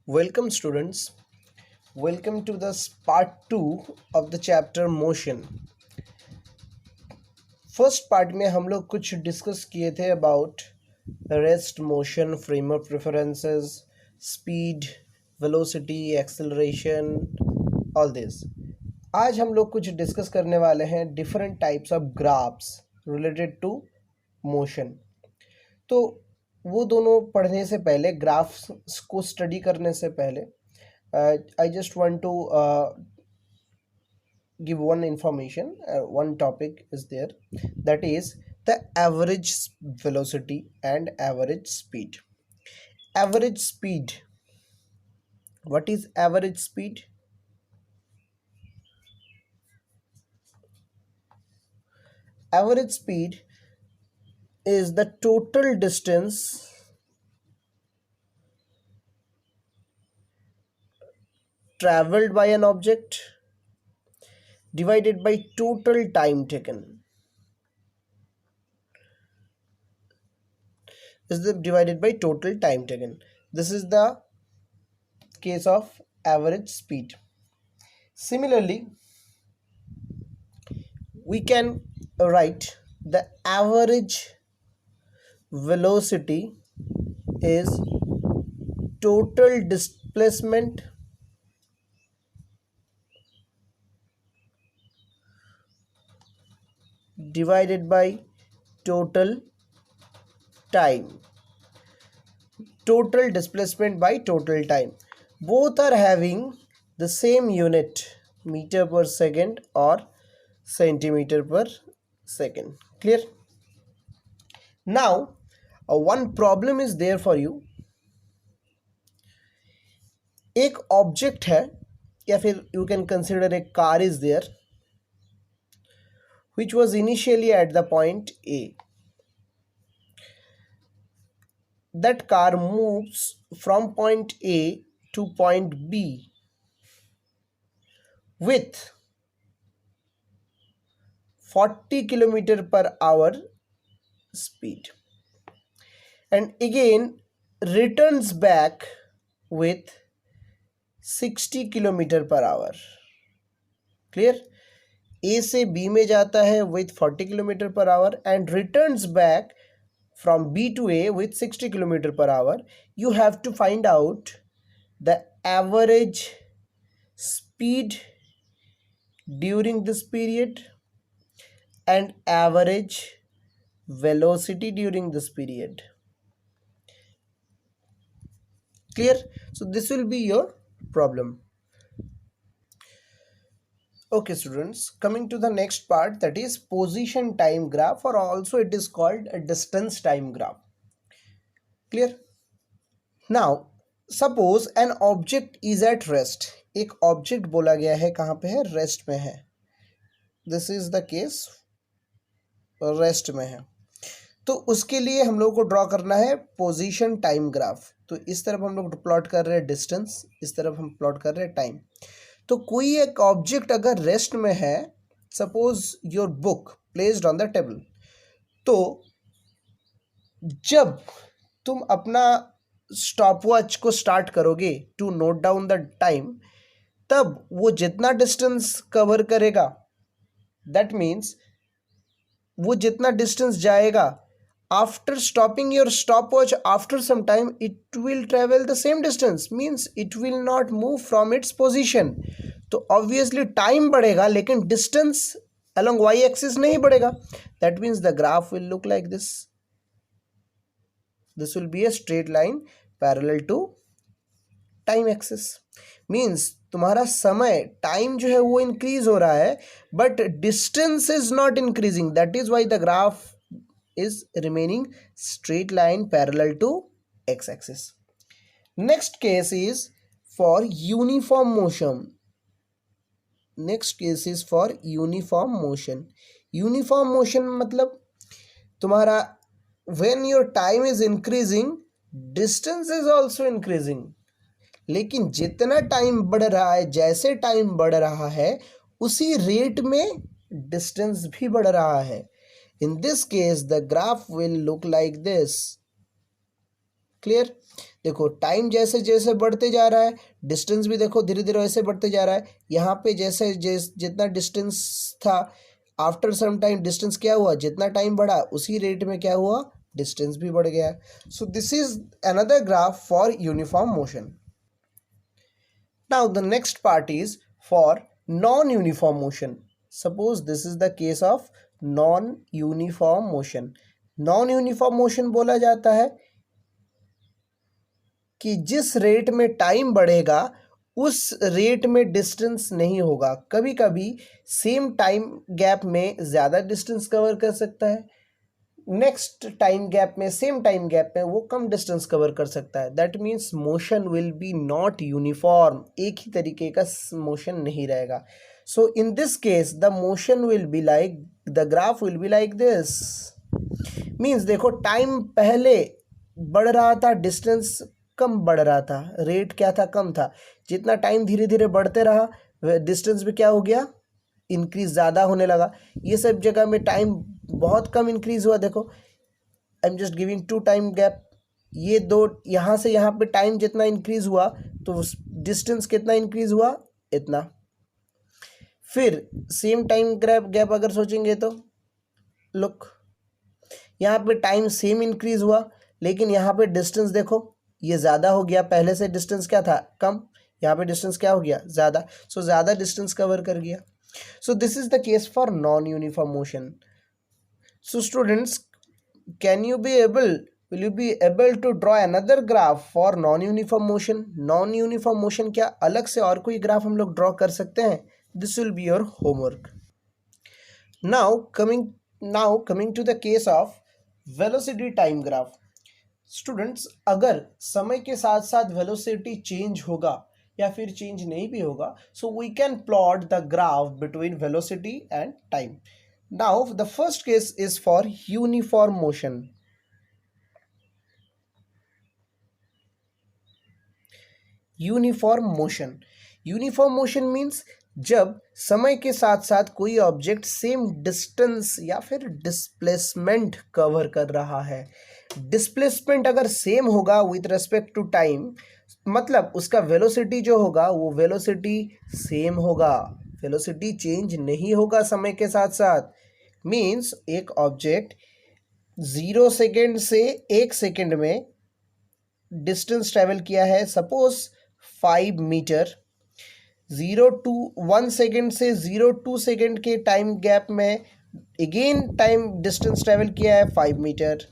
Welcome students. Welcome to this part 2 of the chapter motion. First part में हम लोग कुछ डिस्कस किए थे about rest motion framework preferences speed velocity acceleration all this. आज हम लोग कुछ डिस्कस करने वाले हैं different types of graphs related to motion. तो वो दोनों पढ़ने से पहले ग्राफ्स को स्टडी करने से पहले I just want to give one information. One topic is there, that is the average velocity and average speed. Average speed. What is average speed? Average speed is the total distance traveled by an object divided by total time taken. Is the divided by total time taken. This is the case of average speed. Similarly, we can write the average velocity is total displacement divided by total time. Total displacement by total time. Both are having the same unit, meter per second or centimeter per second. Clear? Now, one problem is there for you. एक object है या फिर you can consider a car is there which was initially at the point A. That car moves from point A to point B with 40 km per hour speed and again returns back with 60 km per hour. Clear? A से B में जाता है with 40 km per hour and returns back from B to A with 60 km per hour. You have to find out the average speed during this period and average velocity during this period. Clear? So this will be your problem. Okay students, coming to the next part, that is position time graph, or also it is called a distance time graph. Clear? Now suppose an object is at rest. एक object बोला गया है कहाँ पे है? Rest में है. This is the case, rest में है. तो उसके लिए हम लोग को ड्रॉ करना है पोजीशन टाइम ग्राफ. तो इस तरफ हम लोग प्लॉट कर रहे हैं डिस्टेंस, इस तरफ हम प्लॉट कर रहे हैं टाइम. तो कोई एक ऑब्जेक्ट अगर रेस्ट में है, suppose your book placed on the table, तो जब तुम अपना स्टॉपवॉच को स्टार्ट करोगे to note down the time, तब वो जितना डिस्टेंस कवर करेगा, दैट मीन्स वो जितना डिस्टेंस जाएगा, after stopping your stopwatch after some time it will travel the same distance, means it will not move from its position. तो obviously time बढ़ेगा लेकिन distance along y axis नहीं बढ़ेगा. That means the graph will look like this. This will be a straight line parallel to time axis. Means तुम्हारा समय time जो है वो इंक्रीज हो रहा है but distance is not increasing. That is why the graph is remaining straight line parallel to x-axis. Next case is for uniform motion. Next case is for uniform motion. Uniform motion मतलब तुम्हारा when your time is increasing, distance is also increasing. लेकिन जितना time बढ़ रहा है, जैसे time बढ़ रहा है उसी रेट में डिस्टेंस भी बढ़ रहा है. In this case, the graph will look like this. Clear. देखो टाइम जैसे जैसे बढ़ते जा रहा है, डिस्टेंस भी देखो धीरे धीरे वैसे बढ़ते जा रहा है। यहाँ पे जैसे जितना डिस्टेंस था, आफ्टर सम टाइम डिस्टेंस क्या हुआ, जितना टाइम बढ़ा उसी रेट में क्या हुआ, डिस्टेंस भी बढ़ गया। So this is another graph for uniform motion. Now the next part is for non uniform motion. Suppose this is the case of non uniform motion. Non uniform motion बोला जाता है कि जिस रेट में time बढ़ेगा उस rate में distance नहीं होगा। कभी कभी सेम टाइम गैप में ज़्यादा डिस्टेंस कवर कर सकता है, नेक्स्ट टाइम गैप में सेम टाइम गैप में वो कम डिस्टेंस कवर कर सकता है। That means motion will be not uniform, एक ही तरीके का मोशन नहीं रहेगा। So in this case the motion will be like, the graph will be like this. Means देखो टाइम पहले बढ़ रहा था, डिस्टेंस कम बढ़ रहा था, रेट क्या था, कम था। जितना टाइम धीरे धीरे बढ़ते रहा डिस्टेंस भी क्या हो गया, इंक्रीज ज़्यादा होने लगा। ये सब जगह में टाइम बहुत कम इंक्रीज हुआ। देखो I am just giving two time gap, ये दो यहाँ से यहाँ पे टाइम जितना इंक्रीज हुआ तो डिस्टेंस कितना इंक्रीज हुआ, इतना। फिर सेम टाइम गैप अगर सोचेंगे तो लुक, यहाँ पे टाइम सेम इंक्रीज हुआ लेकिन यहाँ पे डिस्टेंस देखो ये ज़्यादा हो गया। पहले से डिस्टेंस क्या था, कम, यहाँ पे डिस्टेंस क्या हो गया, ज़्यादा। सो ज़्यादा डिस्टेंस कवर कर गया। So this is the case for non uniform motion. So students, can you be able, will you be able to draw another graph for non uniform motion? Non uniform motion क्या अलग से और कोई graph हम लोग draw कर सकते हैं? This will be your homework. Now coming to the case of velocity time graph. Students, अगर समय के साथ साथ वेलोसिटी चेंज होगा या फिर चेंज नहीं भी होगा, so we can plot the graph between velocity and time. Now the first case is for uniform motion. Uniform motion, uniform motion means जब समय के साथ साथ कोई ऑब्जेक्ट सेम डिस्टेंस या फिर डिस्प्लेसमेंट कवर कर रहा है। डिस्प्लेसमेंट अगर सेम होगा विथ रेस्पेक्ट टू टाइम, मतलब उसका वेलोसिटी जो होगा वो वेलोसिटी सेम होगा, वेलोसिटी चेंज नहीं होगा समय के साथ साथ। मीन्स एक ऑब्जेक्ट 0 सेकेंड से 1 सेकेंड में डिस्टेंस ट्रेवल किया है, सपोज 5 मीटर। 1 सेकेंड से 2 सेकेंड के टाइम गैप में अगेन टाइम डिस्टेंस ट्रेवल किया है 5 मीटर।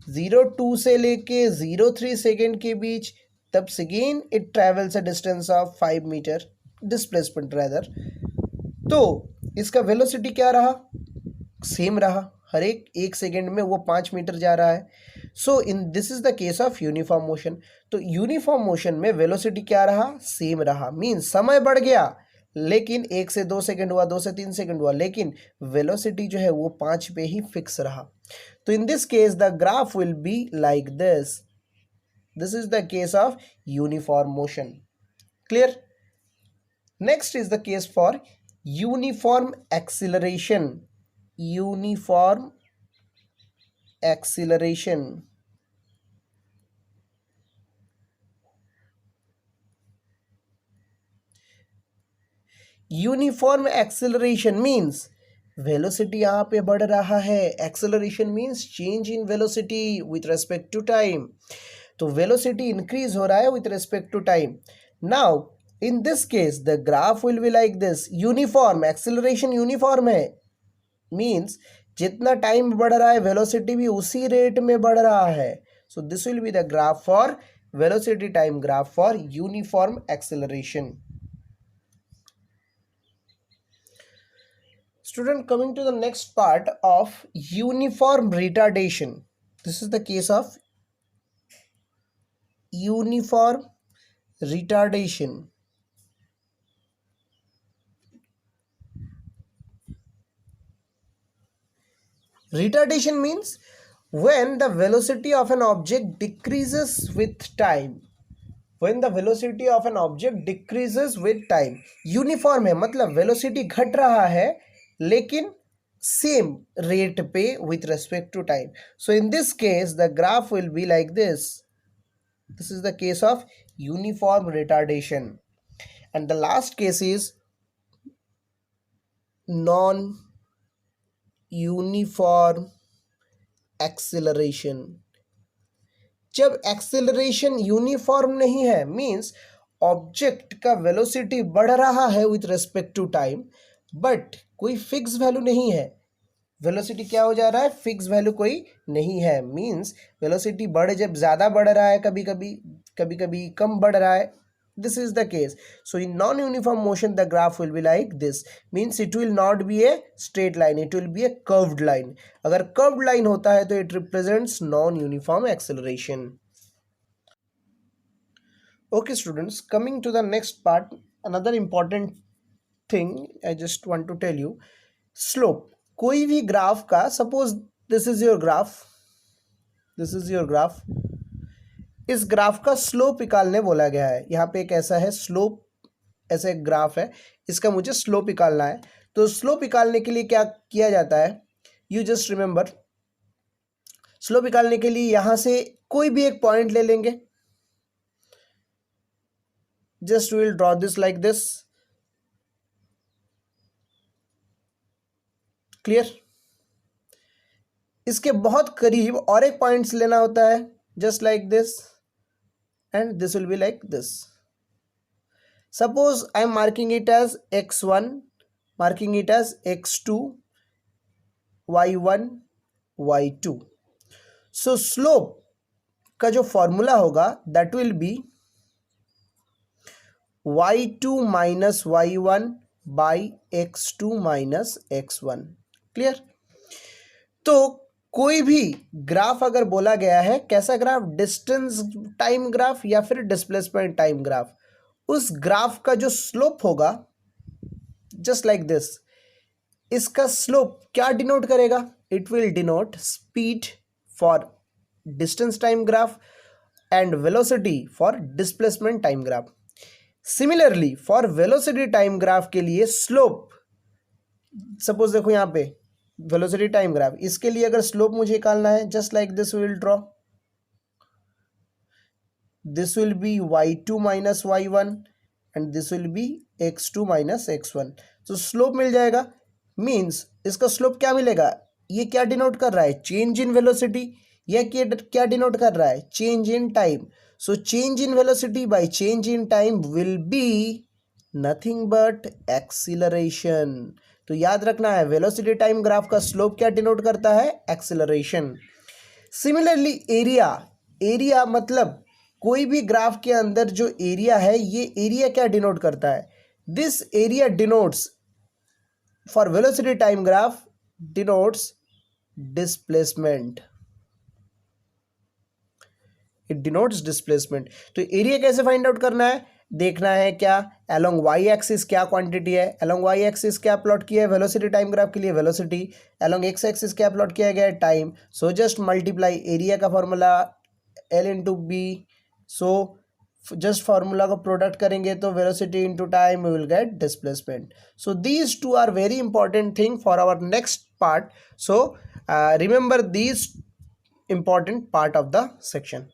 2 से लेके 3 सेकेंड के बीच, तब से again it travels a distance of 5 metre, displacement rather. तो इसका वेलोसिटी क्या रहा, सेम रहा, हर एक सेकेंड में वो 5 मीटर जा रहा है। So in this is the case of uniform motion. तो यूनिफॉर्म मोशन में वेलोसिटी क्या रहा, सेम रहा। मीन्स समय बढ़ गया लेकिन 1 से 2 सेकेंड हुआ, 2 से 3 सेकेंड हुआ, लेकिन वेलोसिटी जो है वो 5 पे ही फिक्स रहा। तो in this case the graph will be like this. This is the case of uniform motion. Clear. Next is the case for uniform acceleration. Uniform acceleration. Uniform acceleration means velocity यहाँ पे बढ़ रहा है, acceleration means change in velocity with respect to time. तो velocity increase हो रहा है with respect to time. Now in this case the graph will be like this. Uniform acceleration uniform है, मीन्स जितना टाइम बढ़ रहा है वेलोसिटी भी उसी रेट में बढ़ रहा है। So this will be the graph for velocity time graph for uniform acceleration. Student, coming to the next part of uniform retardation. This is the case of uniform retardation. Retardation means when the velocity of an object decreases with time. When the velocity of an object decreases with time. Uniform है मतलब velocity घट रहा है लेकिन same rate पे with respect to time. So in this case the graph will be like this. This is the case of uniform retardation. And the last case is non-uniform acceleration. जब acceleration uniform नहीं है, means object का velocity बढ़ रहा है with respect to time, but कोई fix value नहीं है. वेलोसिटी क्या हो जा रहा है, फिक्स वैल्यू कोई नहीं है. मींस वेलोसिटी जब ज़्यादा बढ़ रहा है, कभी कभी कम बढ़ रहा है. This is the case. So in non-uniform motion, the graph will be like this. Means it will not be a straight line. It will be a curved line. अगर curved line होता है तो it represents non-uniform acceleration. Okay, students. Coming to the next part, another important thing I just want to tell you. Slope. कोई भी graph का, suppose this is your graph. This is your graph. इस graph का slope निकालने बोला गया है. यहाँ पे एक ऐसा है स्लोप, ऐसा एक ग्राफ है, इसका मुझे स्लोप निकालना है. तो स्लोप निकालने के लिए क्या किया जाता है, यू जस्ट रिमेंबर. स्लोप निकालने के लिए यहाँ से कोई भी एक पॉइंट ले लेंगे. Just will draw this like this. Clear. इसके बहुत करीब और एक पॉइंट्स लेना होता है, just like this, and this will be like this. Suppose I am marking it as x1, marking it as x2, y1, y2. So slope का जो फॉर्मूला होगा that will be y2 minus y1 by x2 minus x1. Clear. तो कोई भी graph अगर बोला गया है, कैसा ग्राफ, डिस्टेंस टाइम ग्राफ या फिर डिस्प्लेसमेंट टाइम ग्राफ, उस ग्राफ का जो स्लोप होगा जस्ट लाइक दिस, इसका स्लोप क्या डिनोट करेगा, it will denote speed for distance time graph and velocity for displacement time graph. Similarly for velocity time graph के लिए स्लोप, सपोज देखो यहाँ पे वेलोसिटी टाइम ग्राफ, इसके लिए अगर स्लोप मुझे निकालना है, just like this will draw. This will B y2 minus y1 and this will B x2 minus x1. तो स्लोप मिल जाएगा. मीन्स इसका स्लोप क्या मिलेगा, ये क्या डिनोट कर रहा है, चेंज इन वेलोसिटी, या क्या डिनोट कर रहा है, change in time. So change in velocity by change in time will be nothing but acceleration. तो याद रखना है, वेलोसिटी टाइम ग्राफ का स्लोप क्या डिनोट करता है, एक्सेलरेशन. सिमिलरली एरिया, एरिया मतलब कोई भी ग्राफ के अंदर जो एरिया है, ये एरिया क्या डिनोट करता है, this area denotes for velocity time graph denotes displacement. It denotes displacement. तो एरिया कैसे फाइंड आउट करना है, देखना है क्या अलोंग वाई एक्सिस क्या क्वांटिटी है, अलोंग वाई एक्सिस क्या प्लॉट किया है वेलोसिटी टाइम ग्राफ के लिए, वेलोसिटी, अलोंग एक्स एक्सिस क्या प्लॉट किया गया है, time. So just multiply area का formula L into B. So just formula को प्रोडक्ट करेंगे तो velocity into time we will get displacement. So these two are very important thing for our next part. So remember these important part of the section.